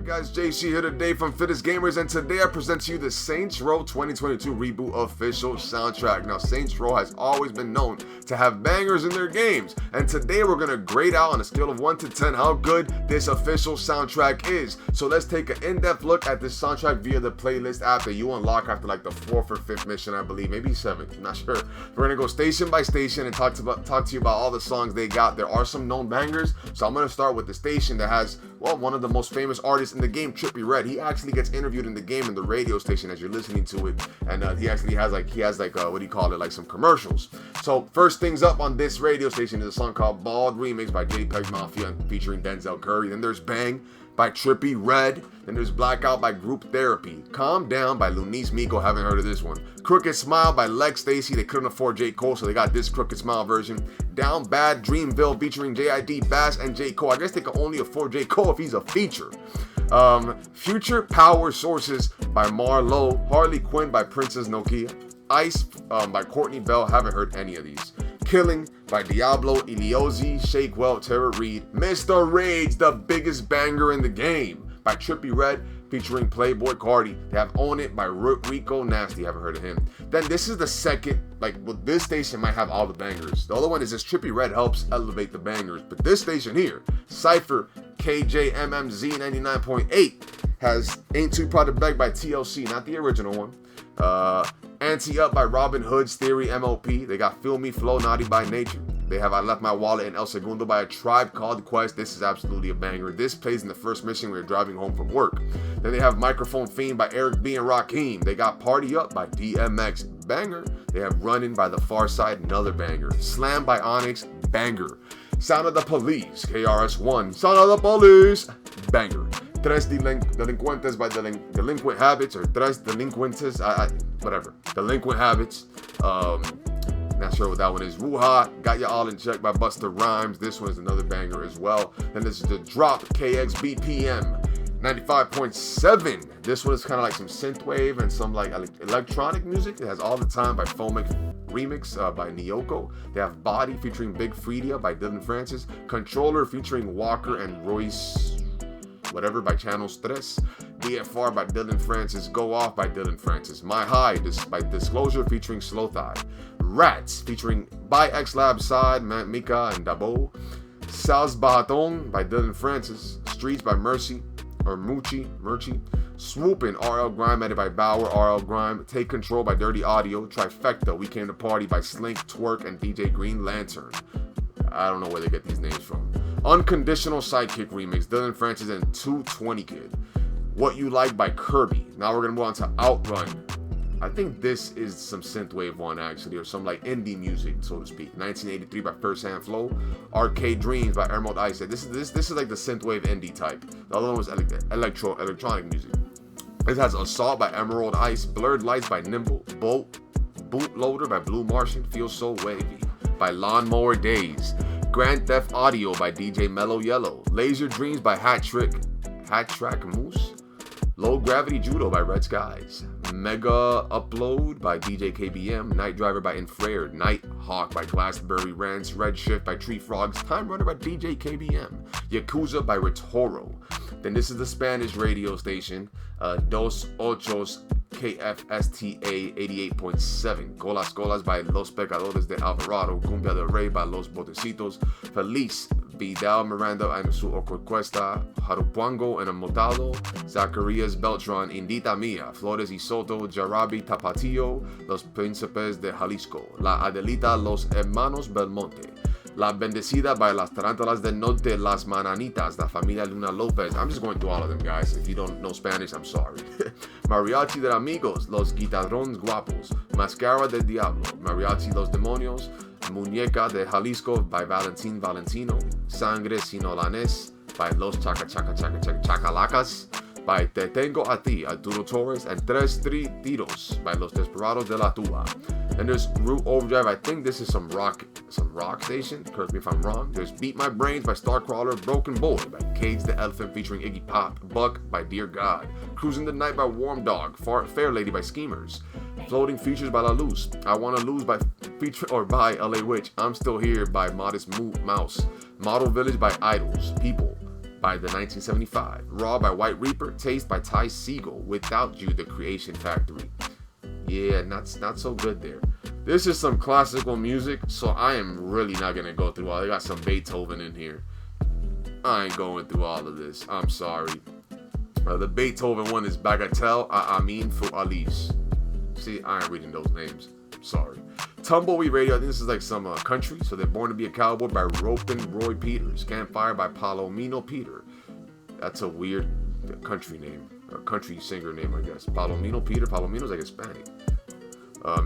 guys, JC here today from Fittest Gamers, and today I present to you the Saints Row 2022 Reboot official soundtrack. Now, Saints Row has always been known to have bangers in their games, and today we're going to grade out on a scale of 1 to 10 how good this official soundtrack is. So let's take an in-depth look at this soundtrack via the playlist app that you unlock after like the 4th or 5th mission, I believe, maybe 7th, I'm not sure. We're going to go station by station and talk to you about all the songs they got. There are some known bangers, so I'm going to start with the station that has, well, one of the most famous artists in the game, Trippie Redd. He actually gets interviewed in the game in the radio station as you're listening to it, and he actually has like what do you call it, like some commercials. So first things up on this radio station is a song called Bald Remix by JPEG Mafia featuring Denzel Curry. Then there's Bang by Trippie Redd. Then there's Blackout by Group Therapy. Calm Down by Lunice Miko, haven't heard of this one. Crooked Smile by Lex Stacy. They couldn't afford J. Cole, so they got this Crooked Smile version. Down Bad Dreamville featuring JID, Bass, and J. Cole. I guess they can only afford J. Cole if he's a feature. Future Power Sources by Marlo. Harley Quinn by Princess Nokia. Ice by Courtney Bell. Haven't heard any of these. Killing by Diablo, Iliozi, Shakewell, Tara Reid. Mr. Rage, the biggest banger in the game by Trippie Redd featuring Playboy Cardi. They have Own It by Rico Nasty. Haven't heard of him. Then this is the second, this station might have all the bangers. The other one is this Trippie Redd helps elevate the bangers. But this station here, Cypher KJMMZ 99.8 has Ain't Too Proud to Beg by TLC, not the original one. Anti Up by Robin Hood's Theory MOP. They got Feel Me Flow Naughty by Nature. They have I Left My Wallet in El Segundo by A Tribe Called Quest. This is absolutely a banger. This plays in the first mission when you're driving home from work. Then they have Microphone Fiend by Eric B and Rakim. They got Party Up by DMX, banger. They have Running by The Far Side, another banger. Slam by Onyx, banger. Sound of the Police, KRS-One. Sound of the Police, banger. Tres Delincuentes by Delinquent Habits, or Tres Delincuentes, whatever. Delinquent Habits. Not sure what that one is. Wuha, Got Ya All in Check by Busta Rhymes. This one is another banger as well. And this is the Drop KXBPM 95.7. This one is kind of like some synthwave and some like electronic music. It has All the Time by Fomic Remix by Nyoko. They have Body featuring Big Freedia by Dylan Francis. Controller featuring Walker and Royce whatever by Channel Stress. DFR by Dylan Francis. Go Off by Dylan Francis. My High by Disclosure featuring Slow Thigh. Rats featuring by X Lab Side, Mika and Dabo. Sal's Baton by Dylan Francis. Streets by Mercy or Murchi. Swoopin' RL Grime edited by Bauer, RL Grime. Take Control by Dirty Audio. Trifecta, We Came to Party by Slink, Twerk, and DJ Green Lantern. I don't know where they get these names from. Unconditional Sidekick Remix, Dylan Francis and 220 Kid. What You Like by Kirby. Now we're going to move on to Outrun. I think this is some synthwave one actually, or some like indie music, so to speak. 1983 by First Hand Flow. Arcade Dreams by Emerald Ice. This is like the synthwave indie type. The other one was electronic music. This has Assault by Emerald Ice. Blurred Lights by Nimble. Bootloader by Blue Martian. Feel So Wavy by Lawnmower Days. Grand Theft Audio by DJ Mellow Yellow. Laser Dreams by Hat Track Moose. Low Gravity Judo by Red Skies. Mega Upload by DJ KBM. Night Driver by Infrared. Night Hawk by Glassberry Rants. Red Shift by Tree Frogs. Time Runner by DJ KBM. Yakuza by Retoro. Then this is the Spanish radio station. Dos Ochos KFSTA 88.7. Colas Colas by Los Pecadores de Alvarado. Cumbia del Rey by Los Botecitos. Feliz Vidal Miranda and Su Orquesta. Jarupango and Amotado. Zacarias Beltran. Indita Mia. Flores y Soto. Jarabi Tapatío. Los Príncipes de Jalisco. La Adelita. Los Hermanos Belmonte. La Bendecida by Las Tarantulas del Norte, Las Mananitas, La Familia Luna Lopez. I'm just going through all of them, guys. If you don't know Spanish, I'm sorry. Mariachi de Amigos, Los Guitarrones Guapos, Mascara del Diablo, Mariachi Los Demonios, Muñeca de Jalisco by Valentín Valentino, Sangre Sinolanes by Los Chacalacas, by Te Tengo a Ti, Arturo Torres, and Tres Tiros by Los Desperados de la Tua. And there's Root Overdrive. I think this is some rock station. Correct me if I'm wrong. There's Beat My Brains by Starcrawler, Broken Boy by Cage the Elephant featuring Iggy Pop, Buck by Dear God, Cruising the Night by Warm Dog, Fair Lady by Schemers, Floating Features by La Luz, I Wanna Lose by by LA Witch, I'm Still Here by Modest Mouse, Model Village by Idols, People, by the 1975. Raw by White Reaper. Taste by Ty Segall. Without You, The Creation Factory. Yeah, not so good there. This is some classical music, so I am really not going to go through all. I got some Beethoven in here. I ain't going through all of this. I'm sorry. The Beethoven one is Bagatelle à Amin for Alice. See, I ain't reading those names. Sorry. Tumbleweed Radio, I think this is like some country. So They're Born to Be a Cowboy by Ropin' Roy Peters. Campfire by Palomino Peter. That's a weird country name. Or country singer name, I guess. Palomino Peter. Palomino's like Hispanic.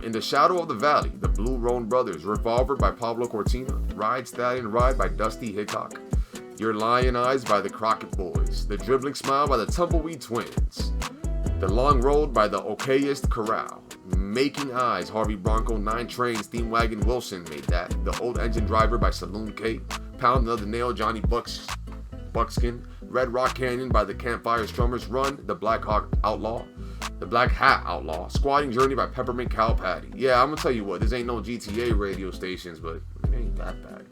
In the Shadow of the Valley, The Blue Roan Brothers. Revolver by Pablo Cortina. Ride Stallion Ride by Dusty Hickok. Your Lion Eyes by the Crockett Boys. The Dribbling Smile by the Tumbleweed Twins. The Long Road by the Okayist Corral. Making Eyes, Harvey Bronco, 9 Trains, Steam Wagon Wilson made that. The Old Engine Driver by Saloon Kate. Pound Another Nail, Johnny Buckskin. Red Rock Canyon by the Campfire Strummers. Run, The Black Hawk Outlaw. The Black Hat Outlaw. Squatting Journey by Peppermint Cow Patty. Yeah, I'm gonna tell you what, this ain't no GTA radio stations, but it ain't that bad.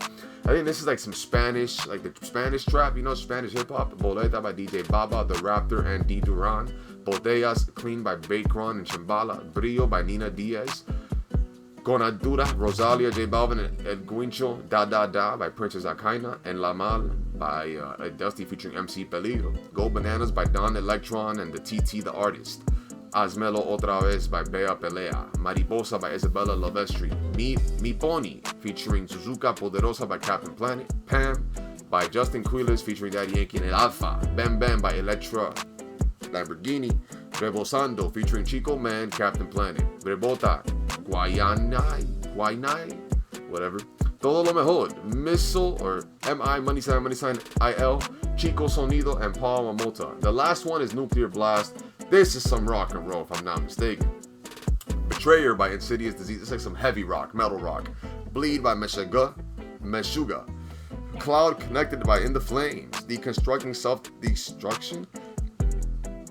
I think this is like some Spanish, like the Spanish trap, you know, Spanish hip-hop. Boleta by DJ Baba, The Raptor, and D. Duran. Botellas, Clean by Bakron and Chimbala. Brillo by Nina Diaz. Conadura, Rosalia, J Balvin, and El Guincho. Da Da Da by Princess Akaina. And La Mal by Dusty featuring MC Peligro. Go Bananas by Don Electron and the TT the Artist. Hazmelo Otra Vez by Bea Pelea. Mariposa by Isabella Lovestri. Mi Pony featuring Suzuka Poderosa by Captain Planet. Pam by Justin Quiles featuring Daddy Yankee and El Alfa. Bam Bam by Electra Lamborghini. Rebosando featuring Chico Man, Captain Planet. Rebota, Guaynay, whatever. Todo Lo Mejor, Missile or MI, money sign, IL, Chico Sonido, and Paul Mamota. The last one is Nuclear Blast. This is some rock and roll, if I'm not mistaken. Betrayer by Insidious Disease. It's like some heavy rock, metal rock. Bleed by Meshuga. Cloud Connected by In the Flames. Deconstructing Self-Destruction.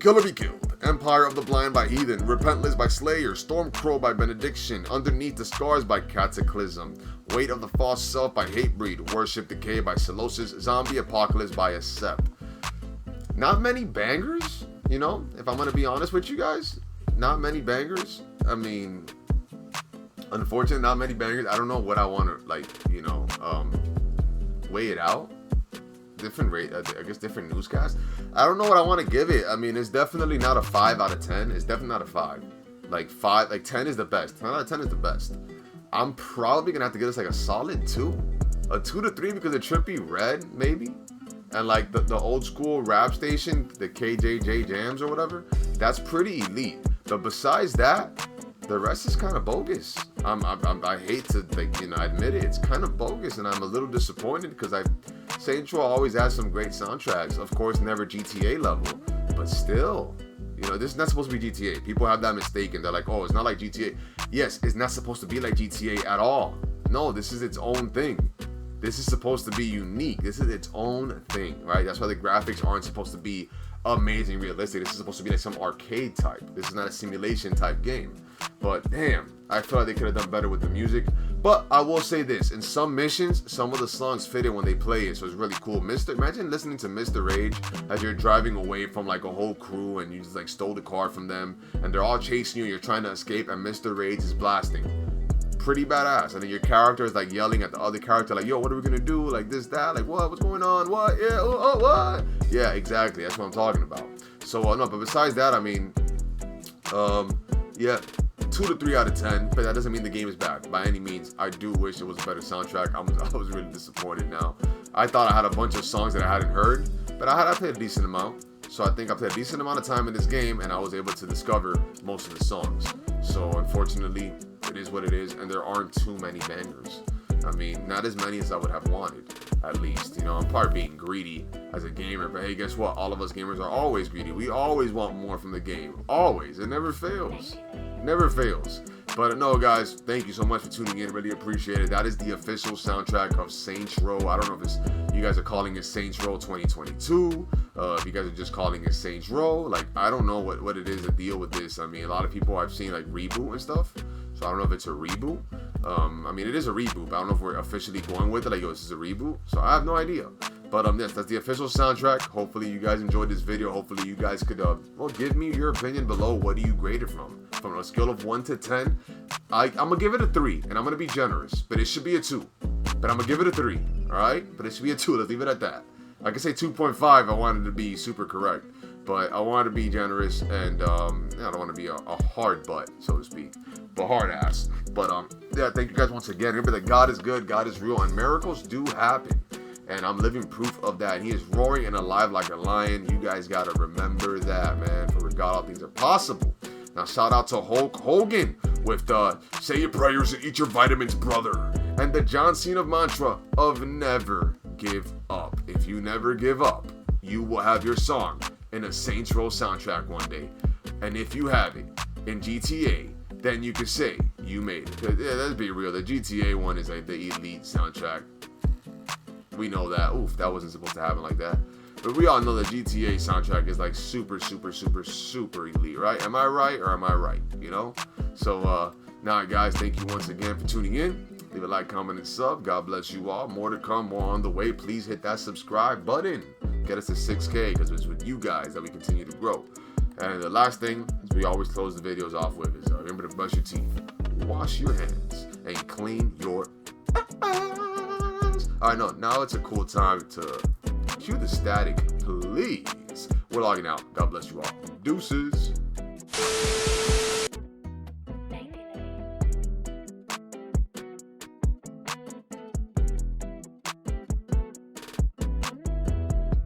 Killer Be Killed. Empire of the Blind by Heathen. Repentless by Slayer. Stormcrow by Benediction. Underneath the Scars by Cataclysm. Weight of the False Self by Hatebreed. Worship Decay by Celosis. Zombie Apocalypse by Accept. Not many bangers, you know, if I'm going to be honest with you guys. Not many bangers. I mean, unfortunately, not many bangers. I don't know what I want to, like, you know, weigh it out. Different rate, I guess different newscasts. I don't know what I want to give it. I mean, it's definitely not a 5 out of 10. It's definitely not a 5. Like 10 is the best. 10 out of 10 is the best. I'm probably going to have to give this like a solid 2. A 2 to 3 because of Trippy Red, maybe. And like the old school rap station, the KJJ Jams or whatever, that's pretty elite. But besides that, the rest is kind of bogus. I hate to, like, you know, admit it. It's kind of bogus, and I'm a little disappointed because Saints Row always has some great soundtracks. Of course, never GTA level, but still, you know, this is not supposed to be GTA. People have that mistaken. They're like, oh, it's not like GTA. Yes, it's not supposed to be like GTA at all. No, this is its own thing. This is supposed to be unique. This is its own thing, right? That's why the graphics aren't supposed to be amazing, realistic. This is supposed to be like some arcade type. This is not a simulation type game. But damn, I feel like they could have done better with the music. But I will say this, in some missions, some of the songs fit in when they play it, so it's really cool. Imagine listening to Mr. Rage as you're driving away from like a whole crew and you just like stole the car from them and they're all chasing you, you're trying to escape, and Mr. Rage is blasting. Pretty badass. And then your character is like yelling at the other character, like, yo, what are we gonna do? Like this, that, like what's going on? What? Yeah, what? Yeah, exactly. That's what I'm talking about. So no, but besides that, I mean, yeah, 2 to 3 out of 10. But that doesn't mean the game is bad by any means. I do wish it was a better soundtrack. I was really disappointed. Now, I thought I had a bunch of songs that I hadn't heard, but I played a decent amount. So I think I played a decent amount of time in this game, and I was able to discover most of the songs. So unfortunately, it is what it is, and there aren't too many bangers. I mean, not as many as I would have wanted, at least. You know, I'm probably being greedy as a gamer, but hey, guess what? All of us gamers are always greedy. We always want more from the game. Always. It never fails. Never fails. But no, guys, thank you so much for tuning in. Really appreciate it. That is the official soundtrack of Saints Row. I don't know if it's, you guys are calling it Saints Row 2022. If you guys are just calling it Saints Row, like, I don't know what it is to deal with this. I mean, a lot of people I've seen like Reboot and stuff. So I don't know if it's a reboot. I mean, it is a reboot, but I don't know if we're officially going with it. Like, yo, this is a reboot. So I have no idea. But yes, that's the official soundtrack. Hopefully you guys enjoyed this video. Hopefully you guys could well, give me your opinion below. What do you grade it from a scale of 1 to 10? I'm gonna give it a 3, and I'm gonna be generous, but it should be a 2. But I'm gonna give it a 3, all right? But it should be a 2. Let's leave it at that. I could say 2.5. I wanted to be super correct, but I wanted to be generous, and I don't want to be a hard butt, so to speak, but hard ass. But yeah, thank you guys once again. Remember that God is good, God is real, and miracles do happen. And I'm living proof of that. He is roaring and alive like a lion. You guys gotta remember that, man. For with God, all things are possible. Now, shout out to Hulk Hogan with the "Say your prayers and eat your vitamins, brother," and the John Cena mantra of never give up. If you never give up, you will have your song in a Saints Row soundtrack one day. And if you have it in GTA, then you can say you made it. Yeah, let's be real. The GTA one is like the elite soundtrack. We know that. Oof, that wasn't supposed to happen like that. But we all know the GTA soundtrack is like super, super, super, super elite, right? Am I right or am I right? You know? So, now, guys, thank you once again for tuning in. Leave a like, comment, and sub. God bless you all. More to come, more on the way. Please hit that subscribe button. Get us to 6K, because it's with you guys that we continue to grow. And the last thing is we always close the videos off with is remember to brush your teeth, wash your hands, and clean your Alright, no, now it's a cool time to cue the static, please. We're logging out. God bless you all. Deuces.